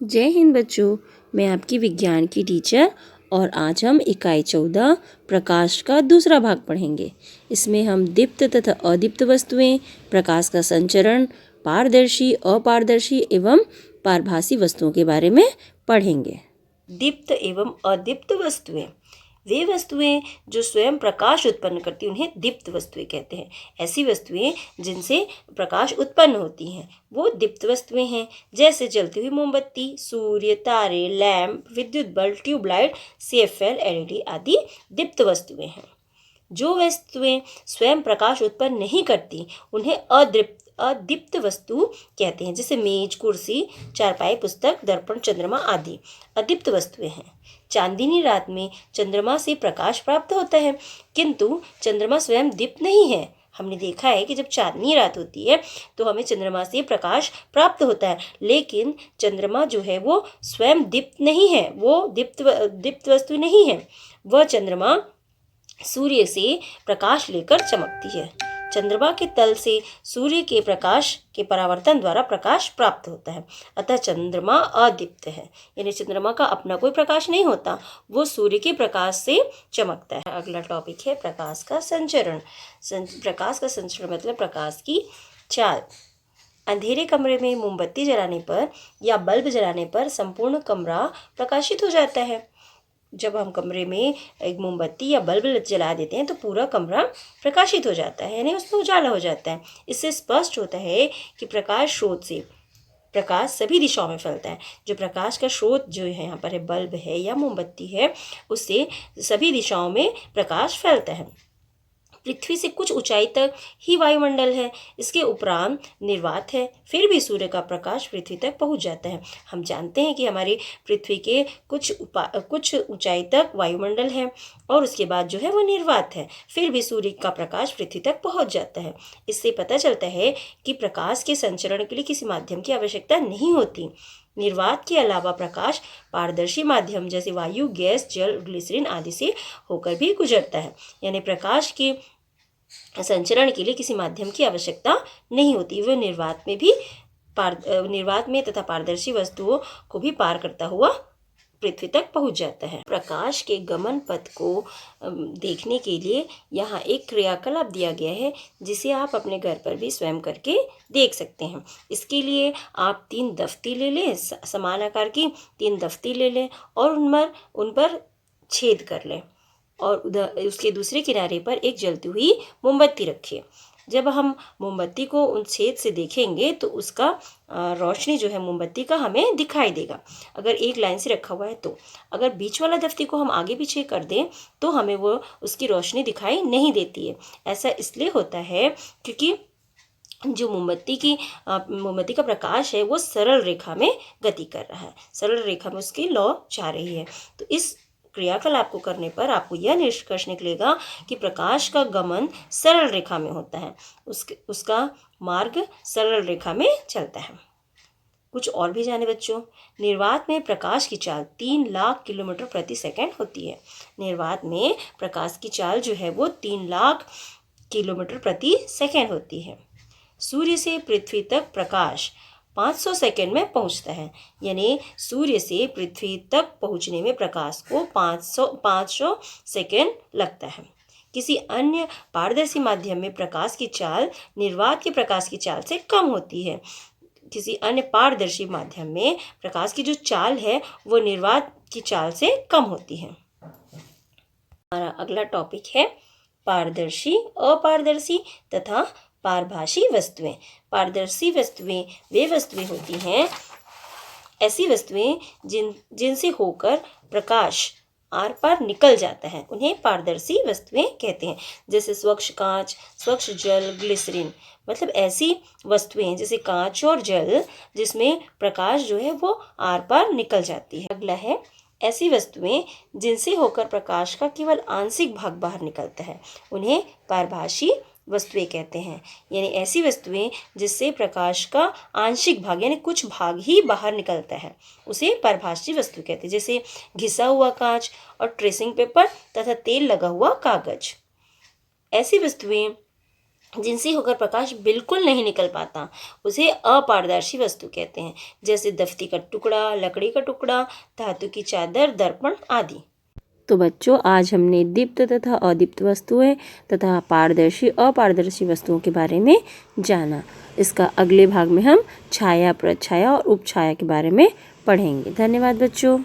जय हिंद बच्चों, मैं आपकी विज्ञान की टीचर और आज हम इकाई 14 प्रकाश का दूसरा भाग पढ़ेंगे। इसमें हम दीप्त तथा अदीप्त वस्तुएं, प्रकाश का संचरण, पारदर्शी, अपारदर्शी एवं पारभासी वस्तुओं के बारे में पढ़ेंगे। दीप्त एवं अदीप्त वस्तुएं वे वस्तुएं जो स्वयं प्रकाश उत्पन्न करती हैं उन्हें दीप्त वस्तुएं कहते हैं। ऐसी वस्तुएं जिनसे प्रकाश उत्पन्न होती हैं वो दीप्त वस्तुएं हैं। जैसे जलती हुई मोमबत्ती, सूर्य, तारे, लैंप, विद्युत बल्ब, ट्यूबलाइट, CFL, LED आदि दीप्त वस्तुएं हैं। जो वस्तुएं स्वयं प्रकाश उत्पन्न नहीं करती उन्हें अदीप्त वस्तु कहते हैं। जैसे मेज, कुर्सी, चारपाई, पुस्तक, दर्पण, चंद्रमा आदि अदीप्त वस्तुएं हैं। चांदनी रात में चंद्रमा से प्रकाश प्राप्त होता है, किंतु चंद्रमा स्वयं दीप्त नहीं है। हमने देखा है कि जब चांदनी रात होती है तो हमें चंद्रमा से प्रकाश प्राप्त होता है, लेकिन चंद्रमा जो है वो स्वयं दीप्त नहीं है, वो दीप्त वस्तु नहीं है। वह चंद्रमा सूर्य से प्रकाश लेकर चमकती है। चंद्रमा के तल से सूर्य के प्रकाश के परावर्तन द्वारा प्रकाश प्राप्त होता है, अतः चंद्रमा अदीप्त है। यानी चंद्रमा का अपना कोई प्रकाश नहीं होता, वो सूर्य के प्रकाश से चमकता है। अगला टॉपिक है प्रकाश का संचरण। प्रकाश का संचरण मतलब प्रकाश की चाल। अंधेरे कमरे में मोमबत्ती जलाने पर या बल्ब जलाने पर संपूर्ण कमरा प्रकाशित हो जाता है। जब हम कमरे में एक मोमबत्ती या बल्ब जला देते हैं तो पूरा कमरा प्रकाशित हो जाता है, यानी उसमें उजाला हो जाता है। इससे स्पष्ट होता है कि प्रकाश स्रोत से प्रकाश सभी दिशाओं में फैलता है। जो प्रकाश का स्रोत जो है यहाँ पर है, बल्ब है या मोमबत्ती है, उससे सभी दिशाओं में प्रकाश फैलता है। पृथ्वी से कुछ ऊंचाई तक ही वायुमंडल है, इसके उपरांत निर्वात है, फिर भी सूर्य का प्रकाश पृथ्वी तक पहुंच जाता है। हम जानते हैं कि हमारी पृथ्वी के कुछ ऊंचाई तक वायुमंडल है और उसके बाद जो है वो निर्वात है, फिर भी सूर्य का प्रकाश पृथ्वी तक पहुंच जाता है। इससे पता चलता है कि प्रकाश के संचरण के लिए किसी माध्यम की आवश्यकता नहीं होती। निर्वात के अलावा प्रकाश पारदर्शी माध्यम जैसे वायु, गैस, जल, ग्लिसरीन आदि से होकर भी गुजरता है। यानी प्रकाश के संचरण के लिए किसी माध्यम की आवश्यकता नहीं होती। वह निर्वात में तथा पारदर्शी वस्तुओं को भी पार करता हुआ पृथ्वी तक पहुंच जाता है। प्रकाश के गमन पथ को देखने के लिए यहाँ एक क्रियाकलाप दिया गया है, जिसे आप अपने घर पर भी स्वयं करके देख सकते हैं। इसके लिए आप 3 दफ्ती ले लें, समान आकार की 3 दफ्ती ले लें और उन पर छेद कर लें और उसके दूसरे किनारे पर एक जलती हुई मोमबत्ती रखिए। जब हम मोमबत्ती को उन छेद से देखेंगे तो उसका रोशनी जो है मोमबत्ती का हमें दिखाई देगा, अगर एक लाइन से रखा हुआ है तो। अगर बीच वाला दफ्ती को हम आगे पीछे कर दें तो हमें वो उसकी रोशनी दिखाई नहीं देती है। ऐसा इसलिए होता है क्योंकि जो मोमबत्ती का प्रकाश है वो सरल रेखा में गति कर रहा है, सरल रेखा में उसकी लौ जा रही है। तो इस क्रियाकलाप को करने पर आपको यह निष्कर्ष निकलेगा कि प्रकाश का गमन सरल रेखा में होता है, उसका मार्ग सरल रेखा में चलता है। कुछ और भी जाने बच्चों। निर्वात में प्रकाश की चाल 3 लाख किलोमीटर प्रति सेकंड होती है। निर्वात में प्रकाश की चाल जो है वो 3 लाख किलोमीटर प्रति सेकंड होती है। सूर्य से पृथ्वी तक प्रकाश 500 सेकंड में पहुंचता है, यानी सूर्य से पृथ्वी तक पहुंचने में प्रकाश को 500 सेकंड लगता है। किसी अन्य पारदर्शी माध्यम में प्रकाश की चाल निर्वात के प्रकाश की चाल से कम होती है। किसी अन्य पारदर्शी माध्यम में प्रकाश की जो चाल है वो निर्वात की चाल से कम होती है। हमारा अगला टॉपिक है पारदर्शी, अपारदर्शी तथा पारभासी वस्तुएं। पारदर्शी वस्तुएं वे वस्तुएं होती हैं, ऐसी वस्तुएं जिनसे होकर प्रकाश आर पार निकल जाता है, उन्हें पारदर्शी वस्तुएं कहते हैं। जैसे स्वच्छ कांच, स्वच्छ जल, ग्लिसरीन, मतलब ऐसी वस्तुएं जैसे कांच और जल जिसमें प्रकाश जो है वो आर पार निकल जाती है। अगला है ऐसी वस्तुएं जिनसे होकर प्रकाश का केवल आंशिक भाग बाहर निकलता है, उन्हें पारभासी वस्तुएं कहते हैं। यानी ऐसी वस्तुएं जिससे प्रकाश का आंशिक भाग यानी कुछ भाग ही बाहर निकलता है, उसे पारभासी वस्तु कहते हैं। जैसे घिसा हुआ कांच और ट्रेसिंग पेपर तथा तेल लगा हुआ कागज। ऐसी वस्तुएं जिनसे होकर प्रकाश बिल्कुल नहीं निकल पाता, उसे अपारदर्शी वस्तु कहते हैं, जैसे दफ्ती का टुकड़ा, लकड़ी का टुकड़ा, धातु की चादर, दर्पण आदि। तो बच्चों, आज हमने दीप्त तथा अदीप्त वस्तुएं तथा पारदर्शी अपारदर्शी वस्तुओं के बारे में जाना। इसका अगले भाग में हम छाया, प्रछाया और उपछाया के बारे में पढ़ेंगे। धन्यवाद बच्चों।